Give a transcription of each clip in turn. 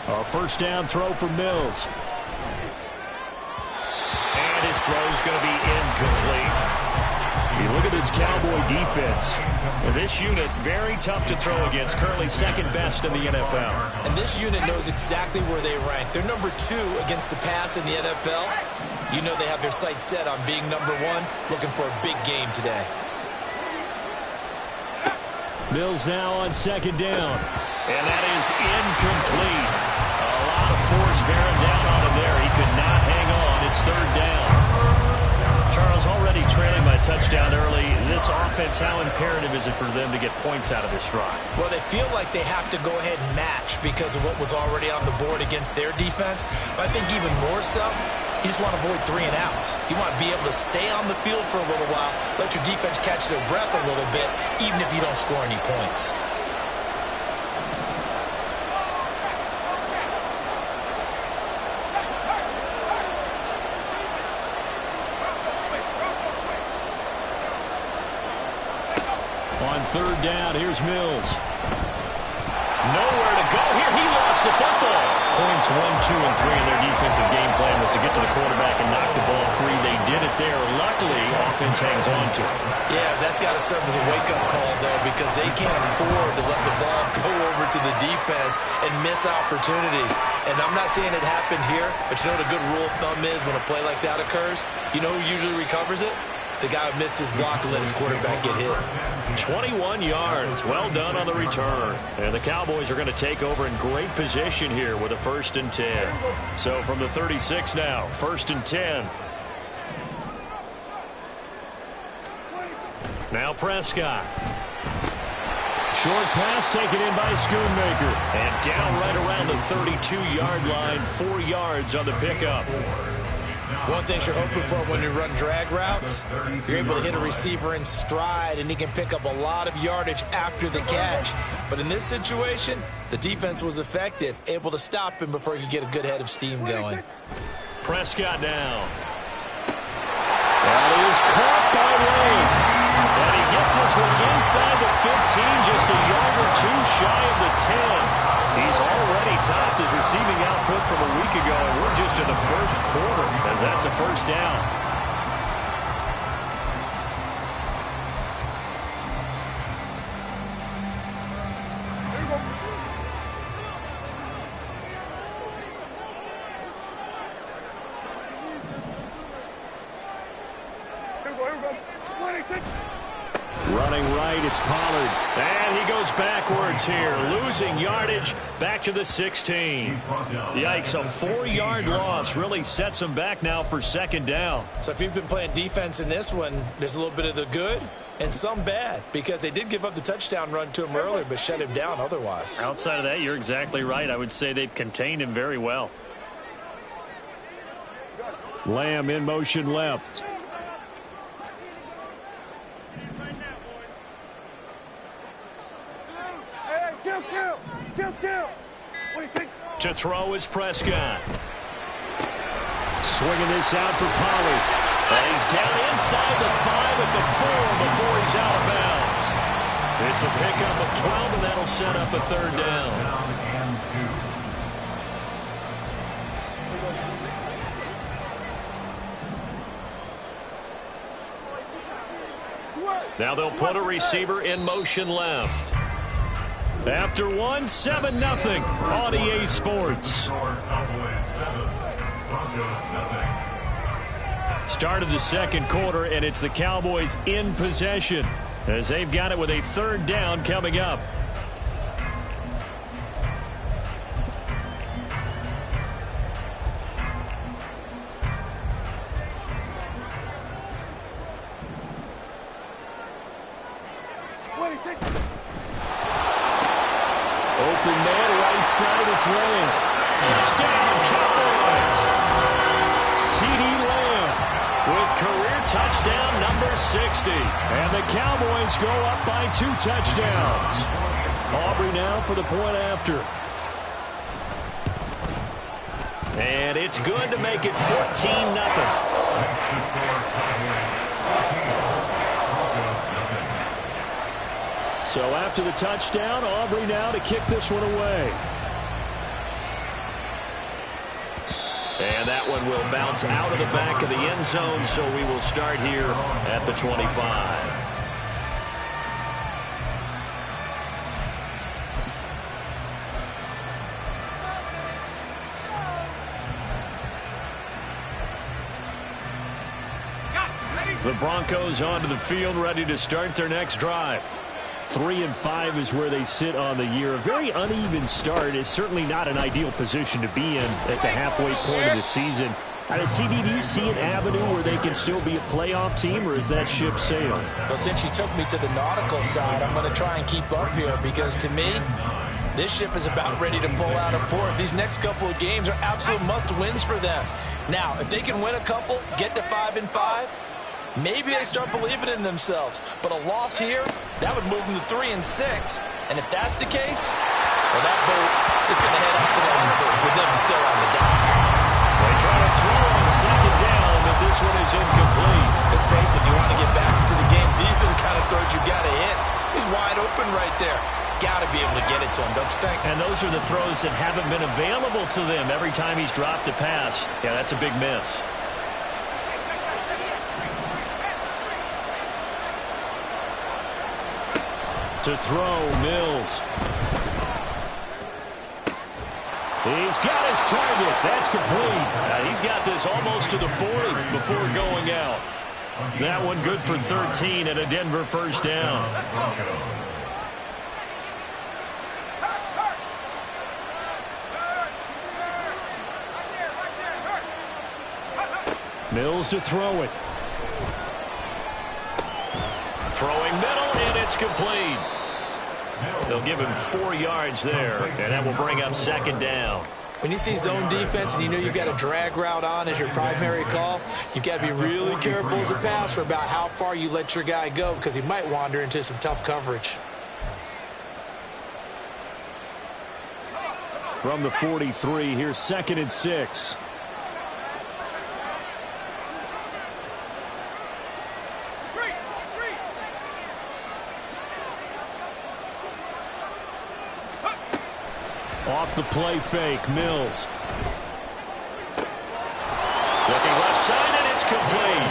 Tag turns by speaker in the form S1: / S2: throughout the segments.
S1: A first down throw for Mills. And his throw is going to be incomplete. You look at this Cowboy defense. This unit, very tough to throw against. Currently second best in the NFL.
S2: And this unit knows exactly where they rank. They're number 2 against the pass in the NFL. You know they have their sights set on being number 1, looking for a big game today.
S1: Mills now on second down. And that is incomplete. A lot of force bearing down on him there. He could not hang on. It's third down. Charles, already trailing by a touchdown early. This offense, how imperative is it for them to get points out of this drive?
S2: Well, they feel like they have to go ahead and match because of what was already on the board against their defense. But I think even more so, you just want to avoid 3 and outs. You want to be able to stay on the field for a little while, let your defense catch their breath a little bit, even if you don't score any points.
S1: On third down, here's Mills. Nowhere to go here. He lost the football. Points 1, 2, and 3 in their defensive game plan was to get to the quarterback and knock the ball free. They did it there. Luckily, offense hangs on to it.
S2: Yeah, that's got to serve as a wake-up call, though, because they can't afford to let the ball go over to the defense and miss opportunities. And I'm not saying it happened here, but you know what a good rule of thumb is when a play like that occurs? You know who usually recovers it? The guy who missed his block and let his quarterback get hit.
S1: 21 yards. Well done on the return. And the Cowboys are going to take over in great position here with a 1st and 10. So from the 36 now, 1st and 10. Now Prescott. Short pass taken in by Schoonmaker. And down right around the 32-yard line. 4 yards on the pickup.
S2: One thing you're hoping for when you run drag routes, you're able to hit a receiver in stride, and he can pick up a lot of yardage after the catch. But in this situation, the defense was effective, able to stop him before he could get a good head of steam going.
S1: Prescott down. That is caught by Lane. And he gets this one inside the 15, just a yard or 2 shy of the 10. He's already topped his receiving output from a week ago, and we're just in the first quarter as that's a first down. Running right, it's Pollard. And he goes backwards here, losing yardage back to the 16. Yikes, a 4-yard loss really sets him back now for second down.
S2: So if you've been playing defense in this one, there's a little bit of the good and some bad, because they did give up the touchdown run to him earlier, but shut him down otherwise.
S1: Outside of that, you're exactly right. I would say they've contained him very well. Lamb in motion left. To throw is Prescott. Swinging this out for Pollard. And he's down inside the 5 at the 4 before he's out of bounds. It's a pickup of 12, and that'll set up a third down. Now they'll put a receiver in motion left. After 1, 7-0 on EA Sports. Start of the second quarter, and it's the Cowboys in possession as they've got it with a third down coming up. Open man, right side, it's Lamb. Touchdown, Cowboys! CeeDee Lamb with career touchdown number 60. And the Cowboys go up by 2 touchdowns. Aubrey now for the point after. And it's good to make it 14-0. So after the touchdown, Aubrey now to kick this one away. And that one will bounce out of the back of the end zone, so we will start here at the 25. The Broncos onto the field, ready to start their next drive. 3-5 is where they sit on the year. A very uneven start is certainly not an ideal position to be in at the halfway point of the season. CD, do you see an avenue where they can still be a playoff team, or is that ship sailed?
S2: Well, since you took me to the nautical side, I'm going to try and keep up here because, to me, this ship is about ready to pull out of port. These next couple of games are absolute must-wins for them. Now, if they can win a couple, get to 5-5, maybe they start believing in themselves. But a loss here, that would move them to 3-6. And if that's the case, well, that boat is going to head out to the harbor with them still on the dock.
S1: They try to throw on second down, but this one is incomplete.
S2: Let's face it, if you want to get back into the game, these are the kind of throws you got to hit. He's wide open right there. Got to be able to get it to him, don't you think?
S1: And those are the throws that haven't been available to them every time he's dropped a pass. Yeah, that's a big miss. To throw, Mills. He's got his target. That's complete. He's got this almost to the 40 before going out. That one good for 13 and a Denver first down. Mills to throw it. Throwing middle, and it's complete. They'll give him 4 yards there, and that will bring up second down.
S2: When you see zone defense and you know you've got a drag route on as your primary call, you've got to be really careful as a passer about how far you let your guy go because he might wander into some tough coverage.
S1: From the 43, here's 2nd and 6. Off the play fake, Mills. Looking left side, and it's complete.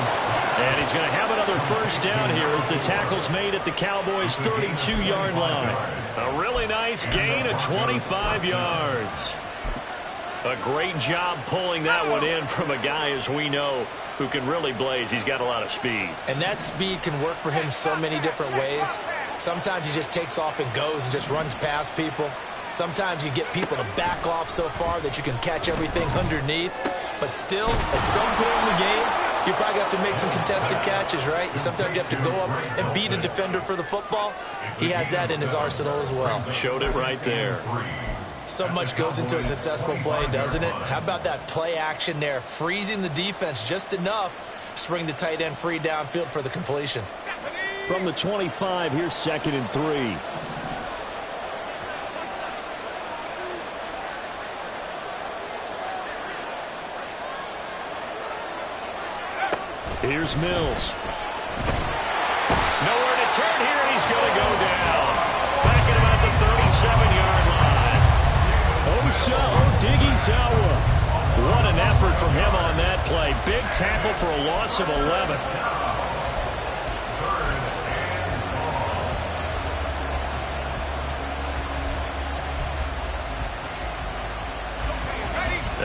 S1: And he's going to have another first down here as the tackle's made at the Cowboys' 32-yard line. A really nice gain of 25 yards. A great job pulling that one in from a guy, as we know, who can really blaze. He's got a lot of speed.
S2: And that speed can work for him so many different ways. Sometimes he just takes off and goes and just runs past people. Sometimes you get people to back off so far that you can catch everything underneath. But still, at some point in the game, you probably have to make some contested catches, right? Sometimes you have to go up and beat a defender for the football. He has that in his arsenal as well.
S1: Showed it right there.
S2: So much goes into a successful play, doesn't it? How about that play action there, freezing the defense just enough to bring the tight end free downfield for the completion.
S1: From the 25, here's 2nd and 3. Here's Mills. Nowhere to turn here, and he's going to go down. Back at about the 37-yard line. Osa Odighizuwa. What an effort from him on that play. Big tackle for a loss of 11.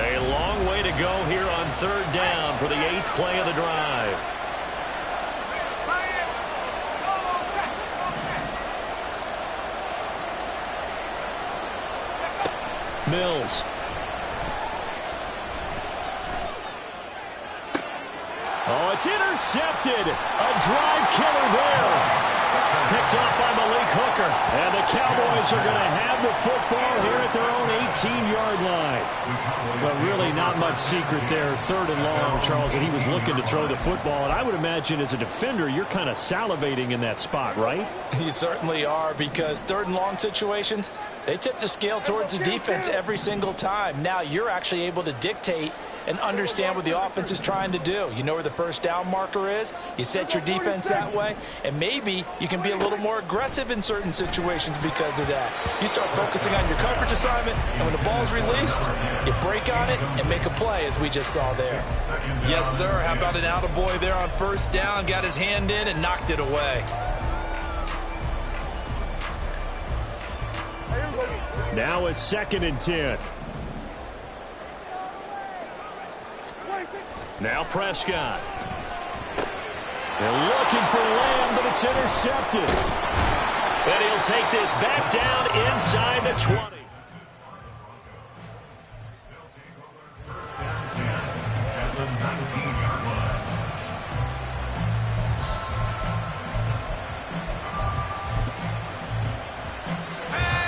S1: A long way to go here on 3rd down for the 8th play of the drive. Mills. Oh, it's intercepted. A drive killer there. Picked off by Malik Hooker. And the Cowboys are going to have the football here at their own 18-yard line. But really not much secret there. 3rd and long, Charles, and he was looking to throw the football. And I would imagine as a defender, you're kind of salivating in that spot, right?
S2: You certainly are, because 3rd and long situations, they tip the scale towards the defense every single time. Now you're actually able to dictate and understand what the offense is trying to do. You know where the first down marker is. You set your defense that way, and maybe you can be a little more aggressive in certain situations because of that. You start focusing on your coverage assignment, and when the ball's released, you break on it and make a play, as we just saw there. Yes, sir. How about an attaboy there on first down? Got his hand in and knocked it away.
S1: Now a 2nd and 10. Now Prescott. They're looking for Lamb, but it's intercepted. And he'll take this back down inside the 20.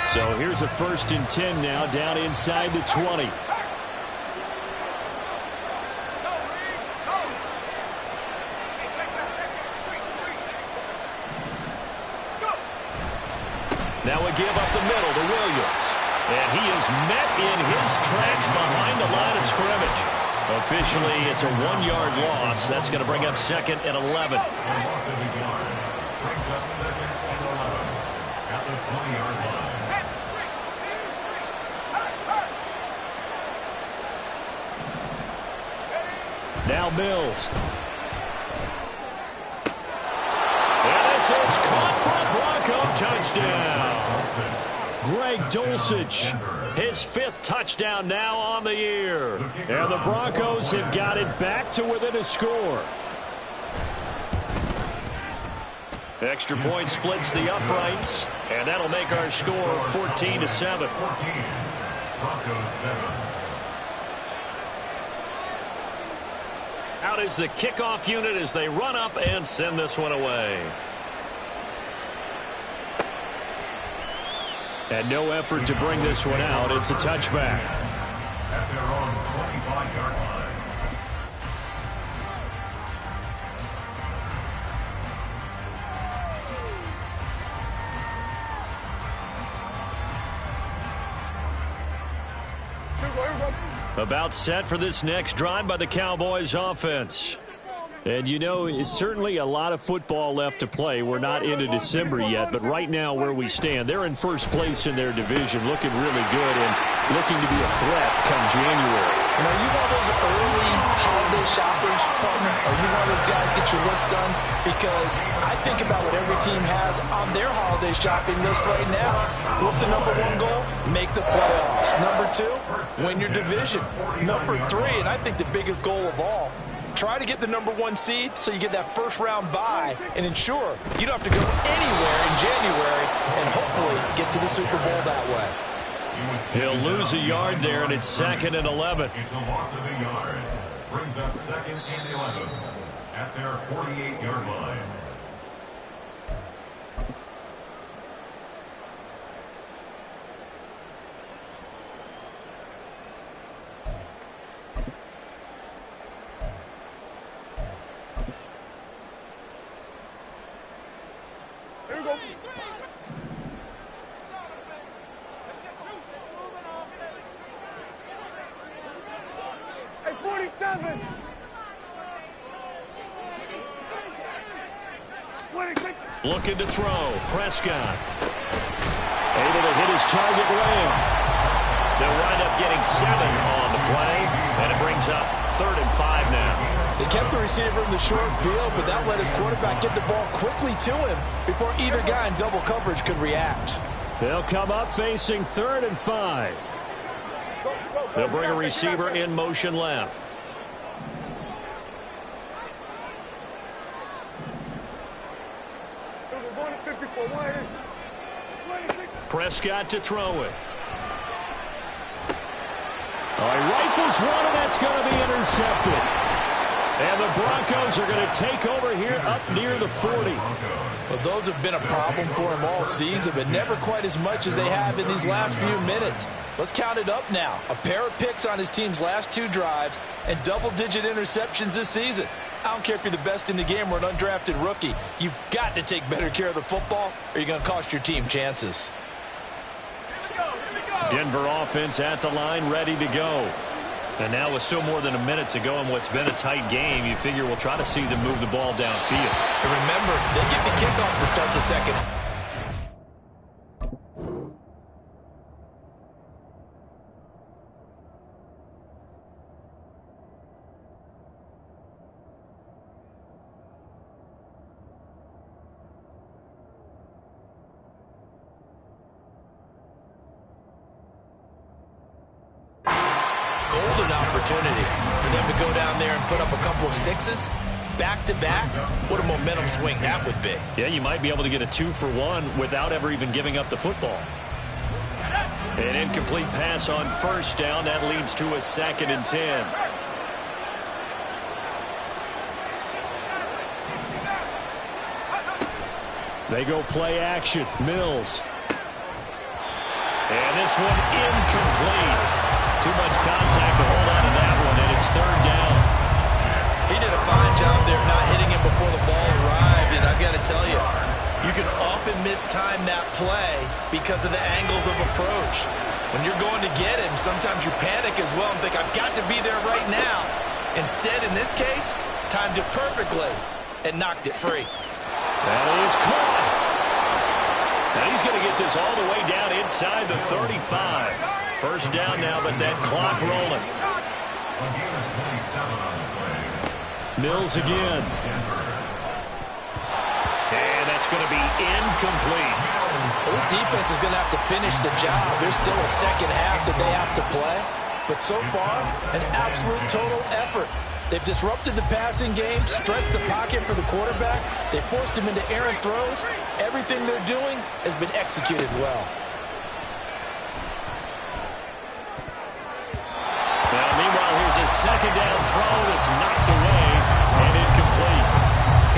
S1: So here's a 1st and 10 now, down inside the 20. Now a give up the middle to Williams. And he is met in his tracks behind the line of scrimmage. Officially, it's a 1-yard loss. That's going to bring up 2nd and 11. Now Mills. And this is caught for a Bronco touchdown. Greg Dulcich, his 5th touchdown now on the year. And the Broncos have got it back to within a score. Extra point splits the uprights, and that'll make our score 14-7. Broncos 7. Out is the kickoff unit as they run up and send this one away. And no effort to bring this one out. It's a touchback. At their own 25-yard line. About set for this next drive by the Cowboys offense. And you know, it's certainly a lot of football left to play. We're not into December yet, but right now where we stand, they're in first place in their division, looking really good and looking to be a threat come January.
S2: And are you one of those early holiday shoppers, partner? Are you one of those guys get your list done? Because I think about what every team has on their holiday shopping list right now. What's the number 1 goal? Make the playoffs. Number 2, win your division. Number 3, and I think the biggest goal of all, try to get the number 1 seed so you get that first-round bye and ensure you don't have to go anywhere in January and hopefully get to the Super Bowl that way.
S1: He'll lose a yard there, and it's 2nd and 11.
S3: It's a loss of a yard. Brings up 2nd and 11 at their 48-yard line.
S1: Looking to throw. Prescott. Able to hit his target, Lamb. They'll wind up getting 7 on the play, and it brings up 3rd and 5 now.
S2: They kept the receiver in the short field, but that let his quarterback get the ball quickly to him before either guy in double coverage could react.
S1: They'll come up facing 3rd and 5. They'll bring a receiver in motion left. Prescott to throw it. He rifles one, and that's going to be intercepted. And the Broncos are going to take over here up near the 40.
S2: Well, those have been a problem for him all season, but never quite as much as they have in these last few minutes. Let's count it up now. A pair of picks on his team's last 2 drives and double-digit interceptions this season. I don't care if you're the best in the game or an undrafted rookie. You've got to take better care of the football, or you're going to cost your team chances.
S1: Denver offense at the line, ready to go. And now with still more than a minute to go in what's been a tight game, you figure we'll try to see them move the ball downfield.
S2: And remember, they get the kickoff to start the second. Golden opportunity for them to go down there and put up a couple of sixes back-to-back. What a momentum swing that would be.
S1: Yeah, you might be able to get a 2-for-1 without ever even giving up the football. An incomplete pass on first down. That leads to a 2nd and 10. They go play action. Mills. And this one incomplete. Too much contact to hold on to that one, and it's 3rd down.
S2: He did a fine job there not hitting him before the ball arrived, and I've got to tell you, you can often mistime that play because of the angles of approach. When you're going to get him, sometimes you panic as well and think, I've got to be there right now. Instead, in this case, timed it perfectly and knocked it free.
S1: That is caught. Now he's going to get this all the way down inside the 35. First down now, but that clock rolling. Mills again. And that's going to be incomplete.
S2: Well, this defense is going to have to finish the job. There's still a second half that they have to play. But so far, an absolute total effort. They've disrupted the passing game, stressed the pocket for the quarterback. They forced him into errant throws. Everything they're doing has been executed well.
S1: Now, meanwhile, here's a 2nd down throw that's knocked away and incomplete.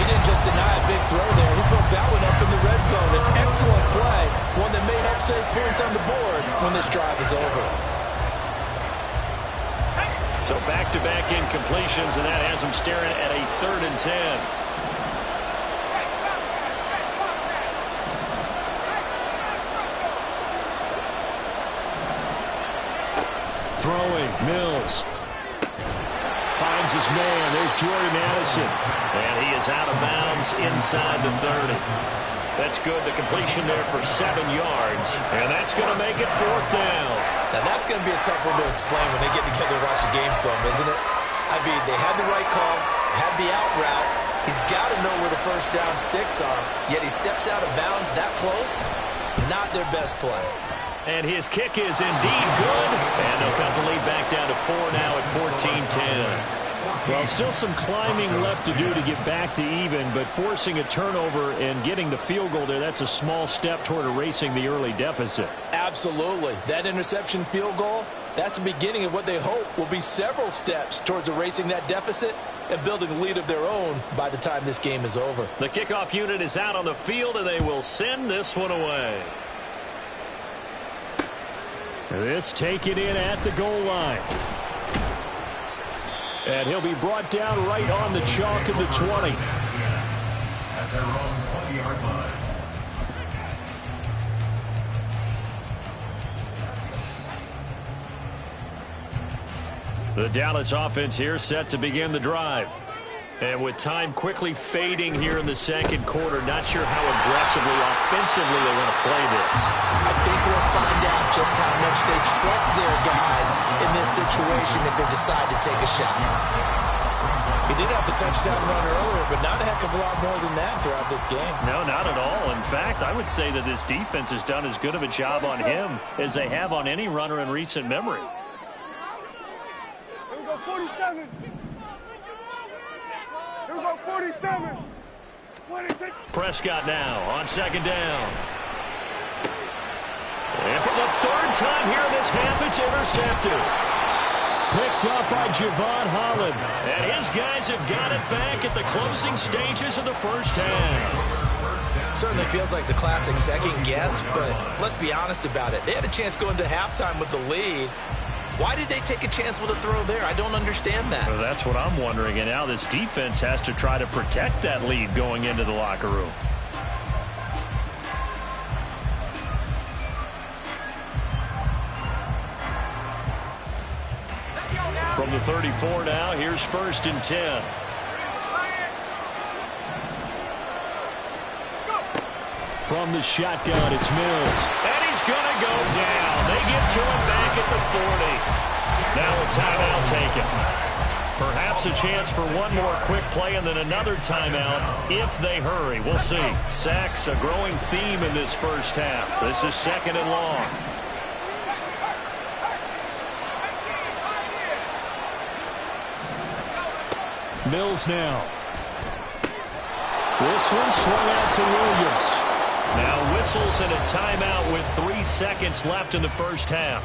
S2: He didn't just deny a big throw there. He broke that one up in the red zone. An excellent play, one that may help save points on the board when this drive is over.
S1: So back-to-back incompletions, and that has them staring at a 3rd and 10. Throwing, Mills. Finds his man. There's Jordy Madison. And he is out of bounds inside the 30. That's good. The completion there for 7 yards. And that's going to make it 4th down.
S2: Now, that's going to be a tough one to explain when they get together and watch the game film, isn't it? I mean, they had the right call, had the out route. He's got to know where the first down sticks are, yet he steps out of bounds that close. Not their best play.
S1: And his kick is indeed good. And they'll cut the lead back down to 4 now at 14-10. Well, still some climbing left to do to get back to even, but forcing a turnover and getting the field goal there, that's a small step toward erasing the early deficit.
S2: Absolutely. That interception field goal, that's the beginning of what they hope will be several steps towards erasing that deficit and building a lead of their own by the time this game is over.
S1: The kickoff unit is out on the field, and they will send this one away. This taken in at the goal line. And he'll be brought down right on the chalk of the 20.
S3: At their own 20-yard line.
S1: The Dallas offense here set to begin the drive. And with time quickly fading here in the second quarter, not sure how aggressively, offensively they want to play this.
S2: I think we'll find out just how much they trust their guys in this situation if they decide to take a shot. He did have the touchdown run earlier, but not a heck of a lot more than that throughout this game.
S1: No, not at all. In fact, I would say that this defense has done as good of a job on him as they have on any runner in recent memory.
S4: Here we go, 47. Here we go, 47. 26.
S1: Prescott now on second down. And for the third time here in this half, it's intercepted. Picked up by Javon Holland. And his guys have got it back at the closing stages of the first half.
S2: Certainly feels like the classic second guess, but let's be honest about it. They had a chance going into halftime with the lead. Why did they take a chance with a throw there? I don't understand that.
S1: Well, that's what I'm wondering. And now this defense has to try to protect that lead going into the locker room. the 34 now. Here's 1st and 10. From the shotgun, it's Mills. And he's going to go down. They get to him back at the 40. Now a timeout taken. Perhaps a chance for one more quick play and then another timeout if they hurry. We'll see. Sacks, a growing theme in this first half. This is 2nd and long. Mills now. This one swung out to Williams. Now whistles and a timeout with 3 seconds left in the first half.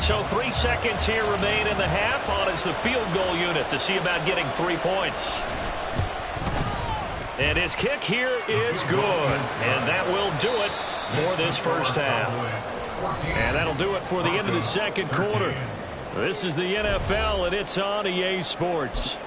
S1: So 3 seconds here remain in the half. On is the field goal unit to see about getting 3 points. And his kick here is good. And that will do it for this first half. And that'll do it for the end of the second quarter. This is the NFL, and it's on EA Sports.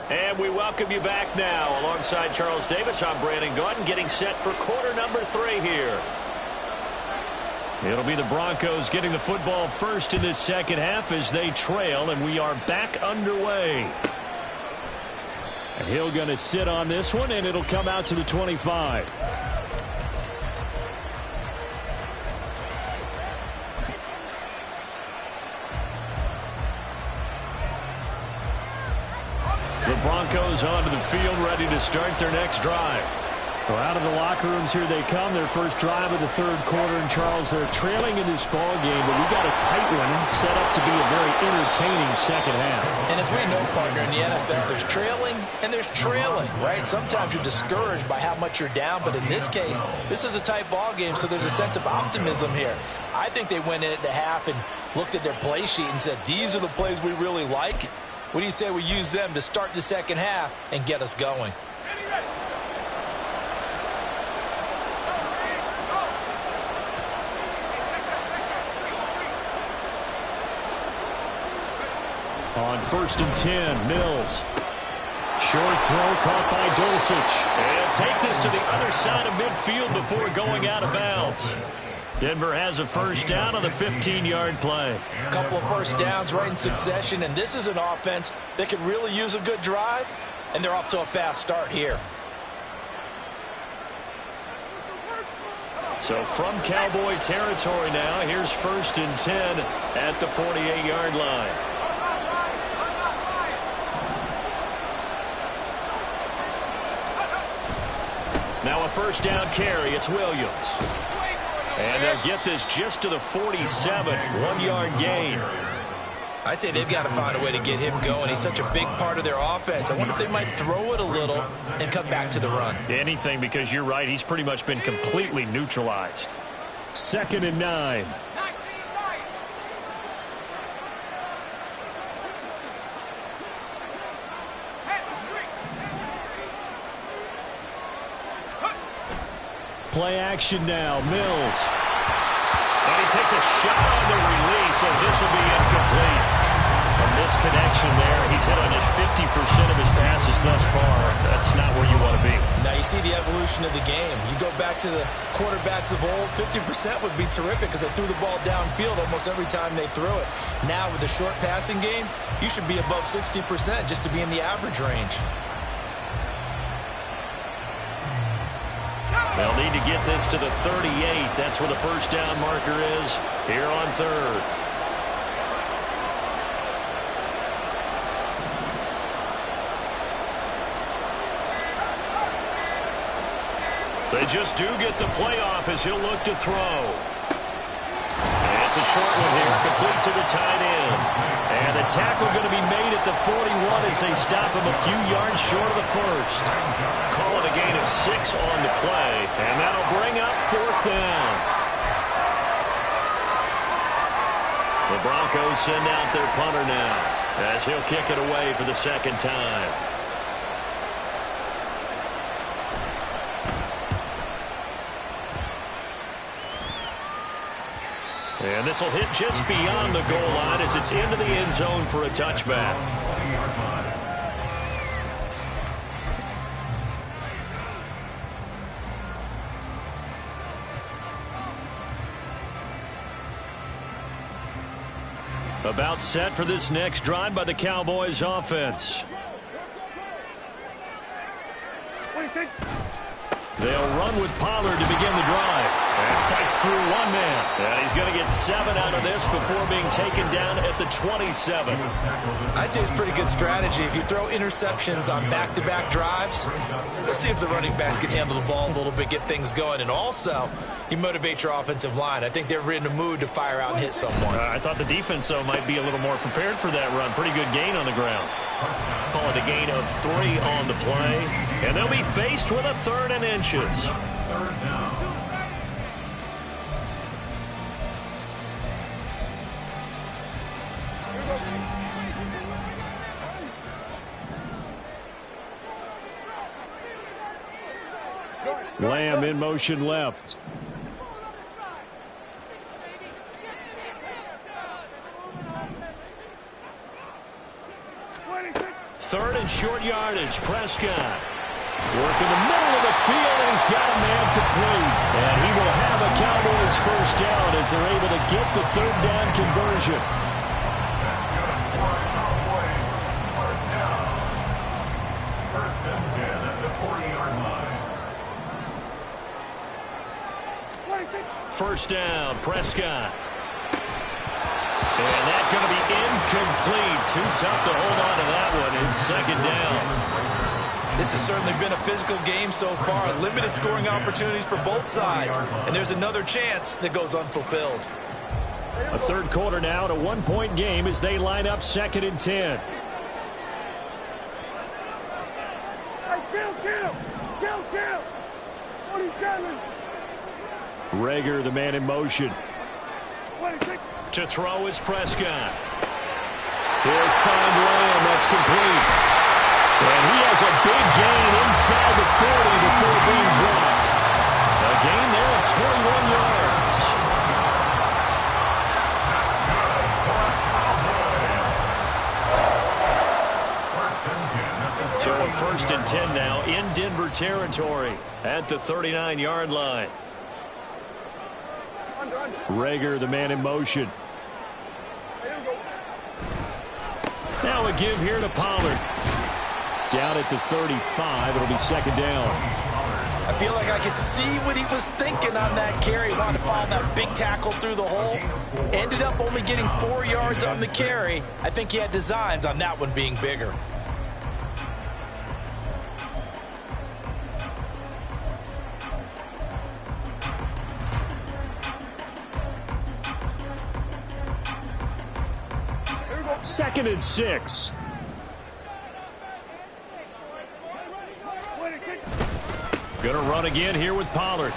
S1: And we welcome you back now. Alongside Charles Davis, I'm Brandon Gaudin, getting set for quarter number 3 here. It'll be the Broncos getting the football first in this second half as they trail, and we are back underway. And Hill going to sit on this one, and it'll come out to the 25. The Broncos onto the field, ready to start their next drive. Well, out of the locker rooms here they come. Their first drive of the third quarter. And Charles, they're trailing in this ball game, but we got a tight one set up to be a very entertaining second half.
S2: And as we know, partner, in the NFL, there's trailing and there's trailing, right? Sometimes you're discouraged by how much you're down, but in this case, this is a tight ball game, so there's a sense of optimism here. I think they went in at the half and looked at their play sheet and said, these are the plays we really like. What do you say we use them to start the second half and get us going?
S1: On 1st and 10, Mills. Short throw caught by Dulcich. And take this to the other side of midfield before going out of bounds. Denver has a first down on the 15-yard play.
S2: A couple of first downs right in succession, and this is an offense that could really use a good drive, and they're off to a fast start here.
S1: So from Cowboy territory now, here's 1st and 10 at the 48-yard line. Now a first down carry. It's Williams. And they'll get this just to the 47, 1-yard gain.
S2: I'd say they've got to find a way to get him going. He's such a big part of their offense. I wonder if they might throw it a little and come back to the run.
S1: Anything, because you're right. He's pretty much been completely neutralized. 2nd and 9. Play action now. Mills. And he takes a shot on the release as this will be incomplete. A misconnection there. He's hit on just 50% of his passes thus far. That's not where you want to be.
S2: Now you see the evolution of the game. You go back to the quarterbacks of old, 50% would be terrific because they threw the ball downfield almost every time they threw it. Now with the short passing game, you should be above 60% just to be in the average range.
S1: They'll need to get this to the 38. That's where the first down marker is here on 3rd. They just do get the playoff as he'll look to throw. It's a short one here, complete to the tight end. And the tackle going to be made at the 41 as they stop him a few yards short of the first. Call it a gain of 6 on the play, and that'll bring up 4th down. The Broncos send out their punter now as he'll kick it away for the second time. And this will hit just beyond the goal line as it's into the end zone for a touchback. About set for this next drive by the Cowboys offense. They'll run with Pollard to begin the drive. And fights through one man. And he's going to get 7 out of this before being taken down at the 27.
S2: I'd say it's pretty good strategy. If you throw interceptions on back-to-back drives, let's see if the running backs can handle the ball a little bit, get things going. And also, you motivate your offensive line. I think they're in a mood to fire out and hit someone.
S1: I thought the defense, though, might be a little more prepared for that run. Pretty good gain on the ground. Call it a gain of 3 on the play. And they'll be faced with a 3rd and inches. Lamb in motion left. Third and short yardage. Prescott work in the middle of the field, and he's got a man complete. And he will have a Cowboys first down as they're able to get the 3rd down conversion.
S3: First and 10 at the 40-yard line.
S1: First down, Prescott. And that's going to be incomplete. Too tough to hold on to that one in 2nd down.
S2: This has certainly been a physical game so far. Limited scoring opportunities for both sides. And there's another chance that goes unfulfilled.
S1: A 3rd quarter now, and a 1-point game as they line up 2nd and 10.
S4: Kill! 47!
S1: Rager, the man in motion.
S4: 26.
S1: To throw is Prescott. He'll find Lamb. That's complete. And he has a big gain inside the 40 before being dropped. A gain there of 21 yards. So a 1st and 10 now in Denver territory at the 39-yard line. Rager, the man in motion. Now a give here to Pollard. Down at the 35. It'll be 2nd down.
S2: I feel like I could see what he was thinking on that carry. He wanted to find that big tackle through the hole. Ended up only getting 4 yards on the carry. I think he had designs on that one being bigger.
S1: Second and 6. Going to run again here with Pollard.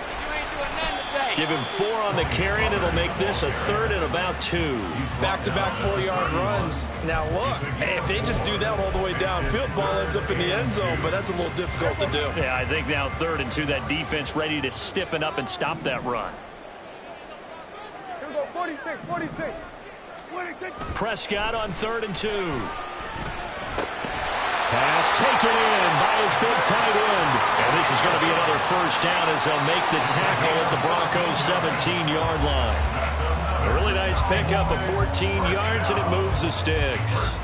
S1: Give him 4 on the carry, and it'll make this a 3rd and about 2.
S2: Back-to-back 4-yard runs. Now look, if they just do that all the way downfield, ball ends up in the end zone, but that's a little difficult to do.
S1: Yeah, I think now 3rd and 2, that defense ready to stiffen up and stop that run.
S4: Here we go, 46.
S1: Prescott on 3rd and 2. Pass taken in by his big tight end. And this is going to be another first down as they'll make the tackle at the Broncos' 17-yard line. A really nice pickup of 14 yards, and it moves the sticks.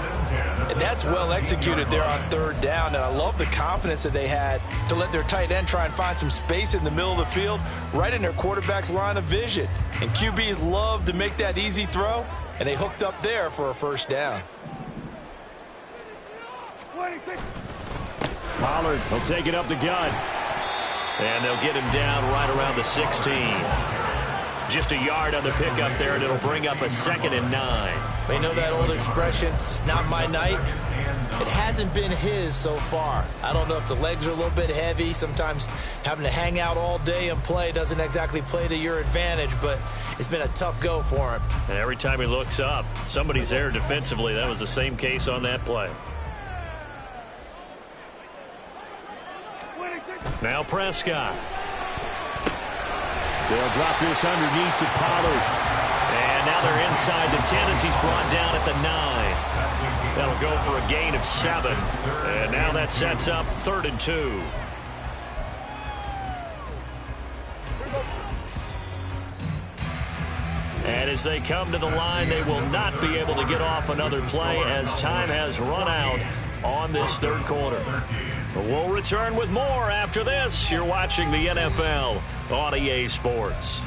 S2: And that's well executed there on 3rd down. And I love the confidence that they had to let their tight end try and find some space in the middle of the field, right in their quarterback's line of vision. And QBs love to make that easy throw, and they hooked up there for a first down.
S1: Pollard will take it up the gut. And they'll get him down right around the 16. Just a yard on the pickup there, and it'll bring up a 2nd and 9.
S2: You know that old expression, it's not my night? It hasn't been his so far. I don't know if the legs are a little bit heavy. Sometimes having to hang out all day and play doesn't exactly play to your advantage, but it's been a tough go for him.
S1: And every time he looks up, somebody's there defensively. That was the same case on that play. Now Prescott. They'll drop this underneath to Pollard. And And now they're inside the 10 as he's brought down at the 9. That'll go for a gain of 7. And now that sets up 3rd and 2. And as they come to the line, they will not be able to get off another play as time has run out on this 3rd quarter. We'll return with more after this. You're watching the NFL on EA Sports.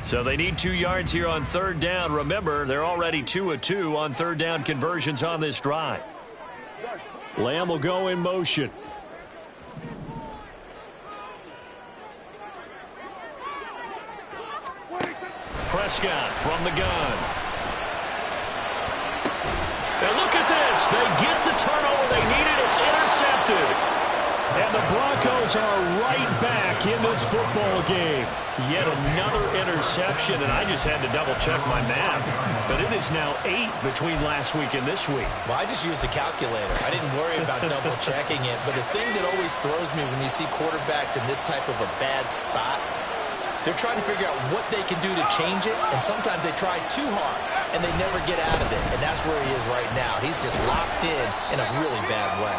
S1: So they need 2 yards here on 3rd down. Remember, they're already 2 of 2 on 3rd down conversions on this drive. Lamb will go in motion. Prescott from the gun. And look at this. They get the turnover they needed. It's intercepted. And the Broncos are right back in this football game. Yet another interception, and I just had to double-check my math. But it is now 8 between last week and this week.
S2: Well, I just used the calculator. I didn't worry about double-checking it. But the thing that always throws me when you see quarterbacks in this type of a bad spot, they're trying to figure out what they can do to change it, and sometimes they try too hard, and they never get out of it. And that's where he is right now. He's just locked in a really bad way.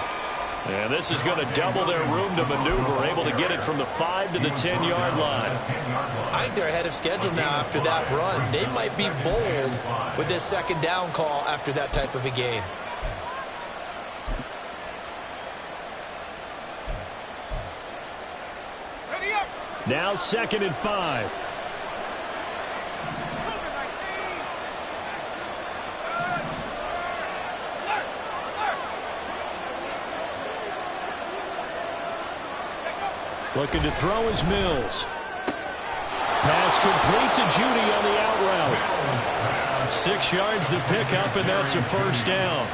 S1: And this is going to double their room to maneuver, able to get it from the 5 to the 10-yard line.
S2: I think they're ahead of schedule now after that run. They might be bold with this 2nd down call after that type of a game.
S1: Now 2nd and 5. Looking to throw is Mills. Pass complete to Judy on the out route. 6 yards to pick up, and that's a 1st down.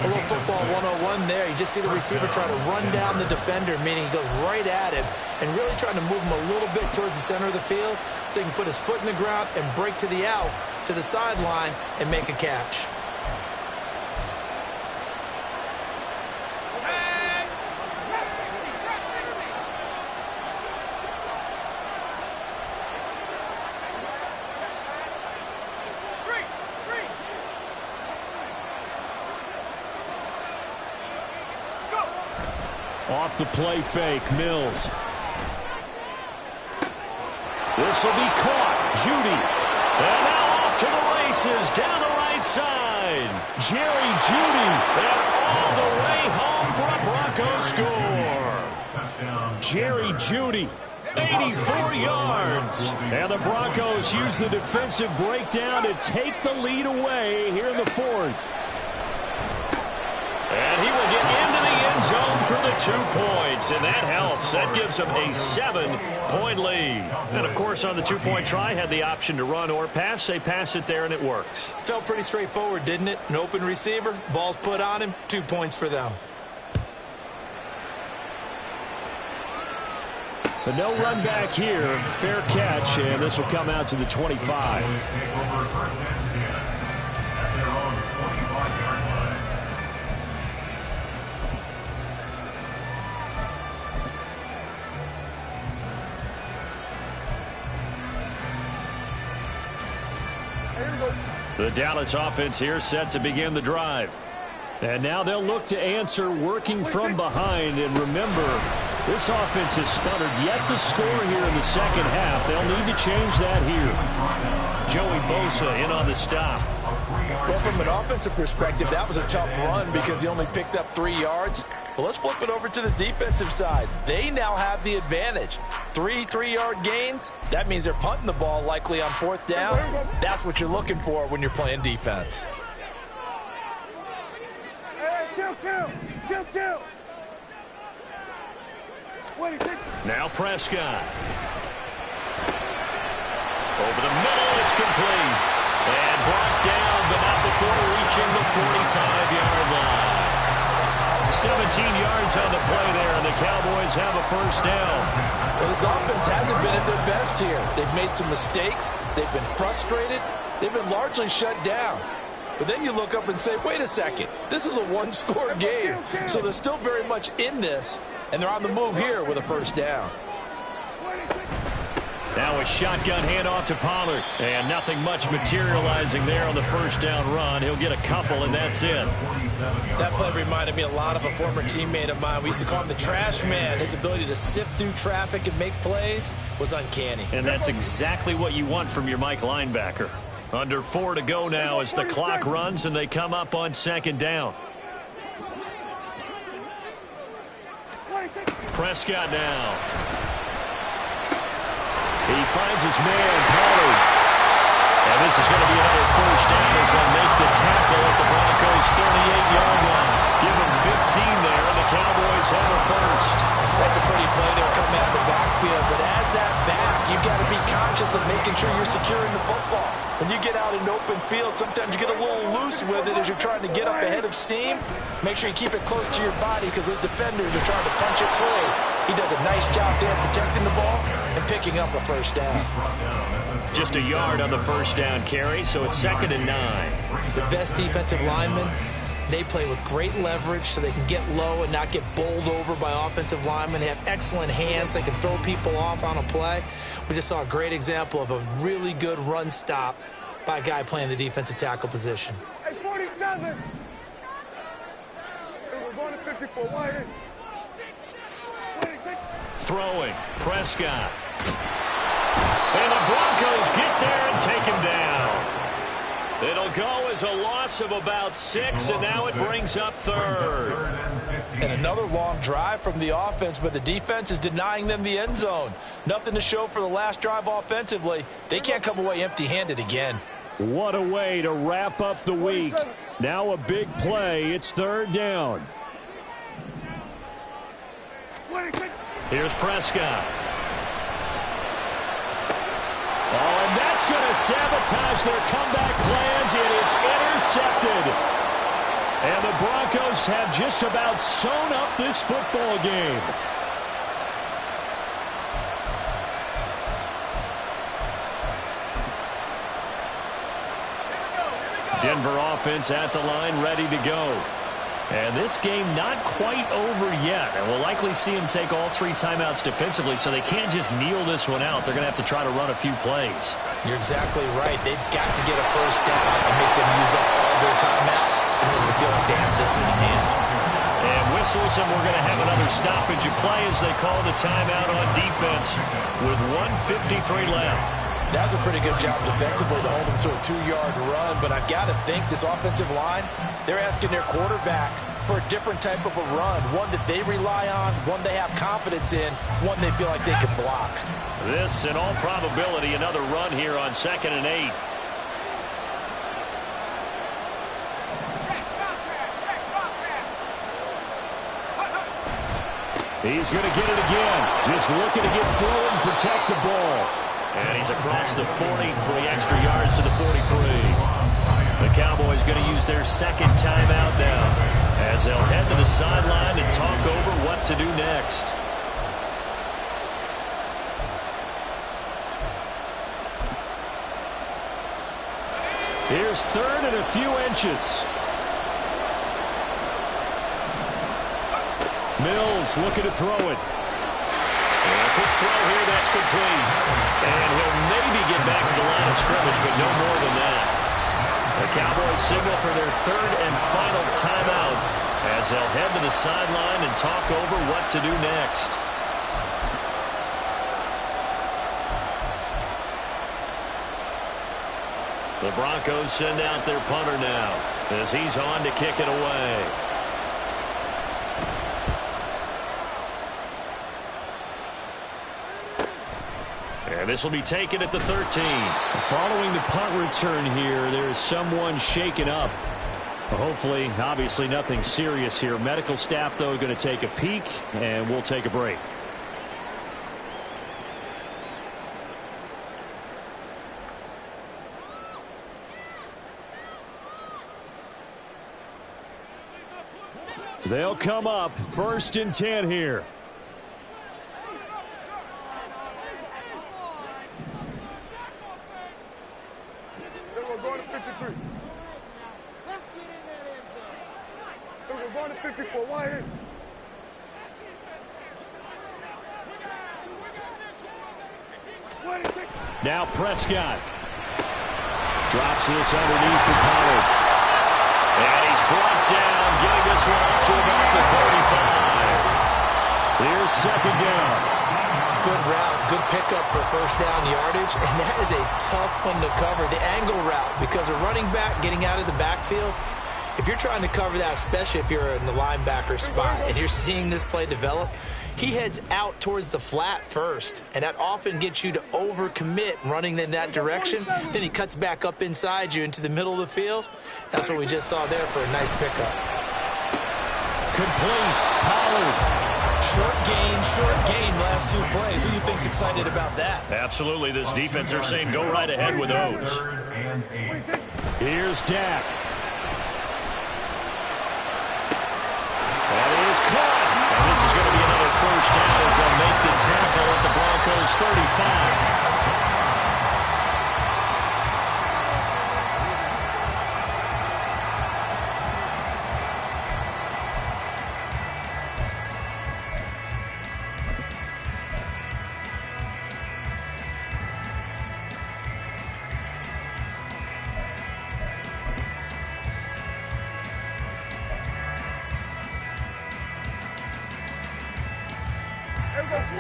S2: A little football 101 there. You just see the receiver try to run down the defender, meaning he goes right at him and really trying to move him a little bit towards the center of the field so he can put his foot in the ground and break to the out, to the sideline, and make a catch.
S1: Off the play fake, Mills. This will be caught. Judy. And now off to the races down the right side. Jerry Judy. And all the way home for a Broncos score. Jerry Judy. 84 yards. And the Broncos use the defensive breakdown to take the lead away here in the 4th. And he will get into the end zone for the 2 points, and that helps. That gives him a 7-point lead. And, of course, on the 2-point try, had the option to run or pass. They pass it there, and it works.
S2: Felt pretty straightforward, didn't it? An open receiver, ball's put on him, 2 points for them.
S1: But no run back here. Fair catch, and this will come out to the 25. The Dallas offense here set to begin the drive. And now they'll look to answer working from behind. And remember, this offense has sputtered yet to score here in the 2nd half. They'll need to change that here. Joey Bosa in on the stop.
S2: Well, from an offensive perspective, that was a tough run because he only picked up 3 yards. But let's flip it over to the defensive side. They now have the advantage. 3 3-yard gains. That means they're punting the ball likely on 4th down. That's what you're looking for when you're playing defense.
S4: Kill.
S1: Now Prescott. Over the middle, it's complete. And brought down, but not before reaching the 45-yard line. 17 yards on the play there, and the Cowboys have a 1st down.
S2: Well, this offense hasn't been at their best here. They've made some mistakes. They've been frustrated. They've been largely shut down. But then you look up and say, wait a second, this is a 1-score game. So they're still very much in this, and they're on the move here with a 1st down.
S1: Now a shotgun handoff to Pollard. And nothing much materializing there on the first down run. He'll get a couple, and that's it.
S2: That play reminded me a lot of a former teammate of mine. We used to call him the trash man. His ability to sift through traffic and make plays was uncanny.
S1: And that's exactly what you want from your Mike linebacker. Under 4 to go now as the clock runs and they come up on second down. Prescott now. He finds his man, Pollard. And this is going to be another first down as they make the tackle at the Broncos' 38-yard line. Give them 15 there, and the Cowboys have a first.
S2: That's a pretty play there coming out of the backfield. But as that back, you've got to be conscious of making sure you're securing the football. When you get out in open field, sometimes you get a little loose with it as you're trying to get up ahead of steam. Make sure you keep it close to your body because those defenders are trying to punch it free. He does a nice job there protecting the ball and picking up a first down.
S1: Just a yard on the first down carry, so it's 2nd and 9.
S2: The best defensive linemen, they play with great leverage so they can get low and not get bowled over by offensive linemen. They have excellent hands. They can throw people off on a play. We just saw a great example of a really good run stop by a guy playing the defensive tackle position.
S4: Hey, 47. We're going to 54. Why?
S1: Throwing, Prescott. And the Broncos get there and take him down. It'll go as a loss of about 6, and now it brings up 3rd.
S2: And another long drive from the offense, but the defense is denying them the end zone. Nothing to show for the last drive offensively. They can't come away empty-handed again.
S1: What a way to wrap up the week. Now a big play. It's 3rd down. Here's Prescott. Oh, and that's going to sabotage their comeback plans. It is intercepted. And the Broncos have just about sewn up this football game. Denver offense at the line, ready to go. And this game not quite over yet. And we'll likely see them take all 3 timeouts defensively, so they can't just kneel this one out. They're going to have to try to run a few plays.
S2: You're exactly right. They've got to get a first down and make them use up all their timeouts in order to feel like they have this one in hand.
S1: And whistles, and we're going to have another stoppage of play as they call the timeout on defense with 1:53 left.
S2: That was a pretty good job defensively to hold them to a 2-yard run, but I've got to think this offensive line, they're asking their quarterback for a different type of a run, one that they rely on, one they have confidence in, one they feel like they can block.
S1: This, in all probability, another run here on 2nd and 8. He's going to get it again, just looking to get forward and protect the ball. And he's across the 40, 3 extra yards to the 43. The Cowboys going to use their 2nd timeout now as they'll head to the sideline and talk over what to do next. Here's 3rd and a few inches. Mills looking to throw it. And a quick throw here, that's complete. And he'll maybe get back to the line of scrimmage, but no more than that. The Cowboys signal for their 3rd and final timeout as they'll head to the sideline and talk over what to do next. The Broncos send out their punter now as he's on to kick it away. And this will be taken at the 13. Following the punt return here, there's someone shaken up. Hopefully, obviously nothing serious here. Medical staff, though, going to take a peek, and we'll take a break. They'll come up 1st and 10 here.
S4: We're going to 53. Let's get in that end zone. We're going to 54. Why in?
S1: Now Prescott. Drops this underneath for Pollard. And he's brought down, getting this one up to about the 35. Here's second down.
S2: Good route, good pickup for first down yardage, and that is a tough one to cover. The angle route, because a running back getting out of the backfield, if you're trying to cover that, especially if you're in the linebacker spot and you're seeing this play develop, he heads out towards the flat first, and that often gets you to overcommit running in that direction. Then he cuts back up inside you into the middle of the field. That's what we just saw there for a nice pickup.
S1: Complete. Pollard.
S2: Short gain, last two plays. Who do you think's excited about that?
S1: Absolutely. This defense, they're saying go right ahead with those. Here's Dak. That is caught. And this is going to be another first down as they'll make the tackle at the Broncos' 35.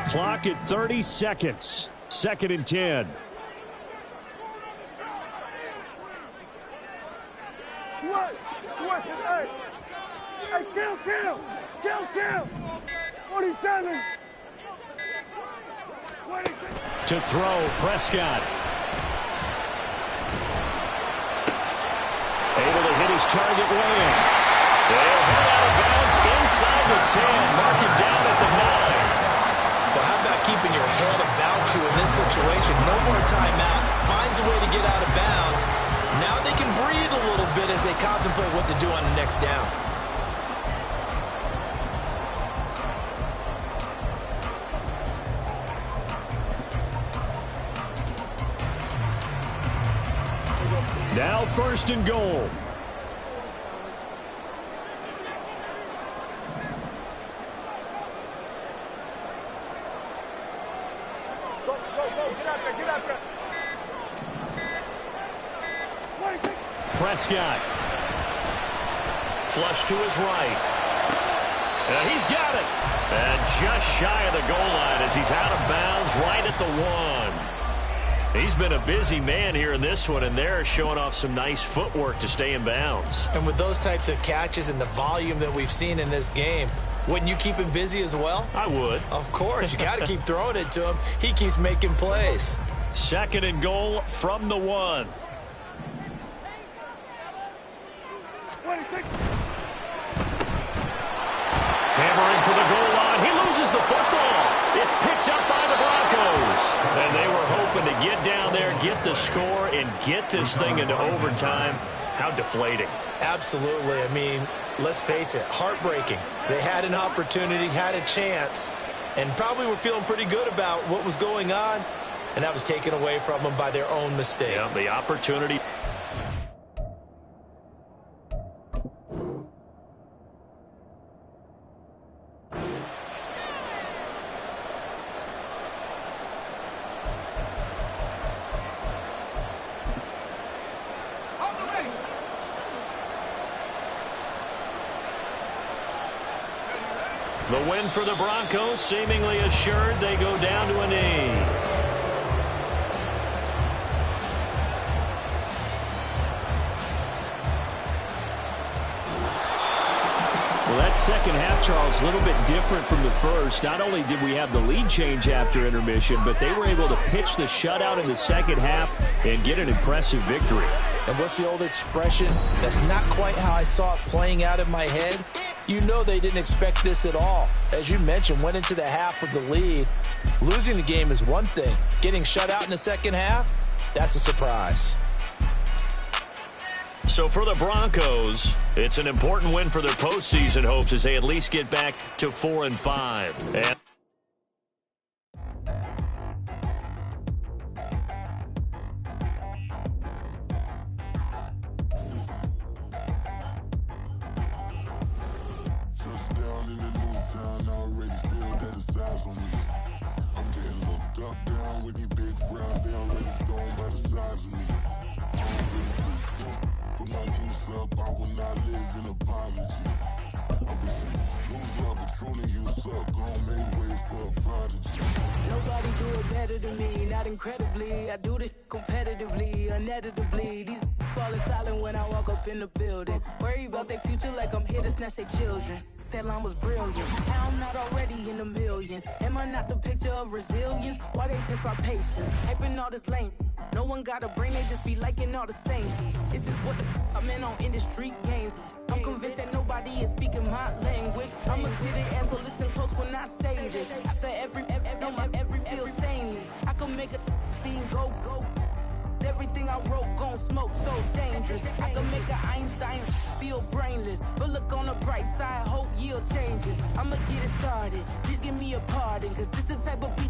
S1: Clock at 30 seconds. 2nd and 10.
S4: Hey, kill. 47.
S1: To throw, Prescott. Able to hit his target man. They'll head out of bounds inside the 10. Mark him down at the 9.
S2: Well, how about keeping your head about you in this situation? No more timeouts. Finds a way to get out of bounds. Now they can breathe a little bit as they contemplate what to do on the next down.
S1: Now 1st and goal. Prescott. Flush to his right. And he's got it. And just shy of the goal line as he's out of bounds right at the 1. He's been a busy man here in this one, and they're showing off some nice footwork to stay in bounds.
S2: And with those types of catches and the volume that we've seen in this game, wouldn't you keep him busy as well?
S1: I would.
S2: Of course. You got to keep throwing it to him. He keeps making plays.
S1: 2nd and goal from the 1. Hammering for the goal line. He loses the football. It's picked up by the Broncos. And they were hoping to get down there, get the score, and get this thing into overtime. How deflating.
S2: Absolutely. I mean, let's face it, heartbreaking. They had an opportunity, had a chance, and probably were feeling pretty good about what was going on, and that was taken away from them by their own mistake.
S1: Yeah, the opportunity. The win for the Broncos, seemingly assured. They go down to a knee. Well, that second half, Charles, a little bit different from the first. Not only did we have the lead change after intermission, but they were able to pitch the shutout in the second half and get an impressive victory.
S2: And what's the old expression? That's not quite how I saw it playing out in my head. You know they didn't expect this at all. As you mentioned, went into the half with the lead. Losing the game is one thing. Getting shut out in the second half, that's a surprise.
S1: So for the Broncos, it's an important win for their postseason hopes as they at least get back to 4-5. And
S5: down with these big round always an apology. Lose the opportunity, you suck. Gon' make ways for a prodigy.
S6: Nobody do it better than me, not incredibly. I do this competitively, uneditably. These falling silent when I walk up in the building. Worry about their future like I'm here to snatch their children. That line was brilliant. How I'm not already in the millions? Am I not the picture of resilience? Why they test my patience? Hyping all this lame. No one got a brain, they just be liking all the same. This is what the I'm in on industry games. I'm convinced that nobody is speaking my language. I'ma get it, and so listen close when I say this. After every feel stainless. I can make a fiend go. Everything I wrote gon' smoke, so dangerous. I can make an Einstein feel brainless. But look on the bright side, hope yield changes. I'ma get it started, please give me a pardon. Cause this the type of beat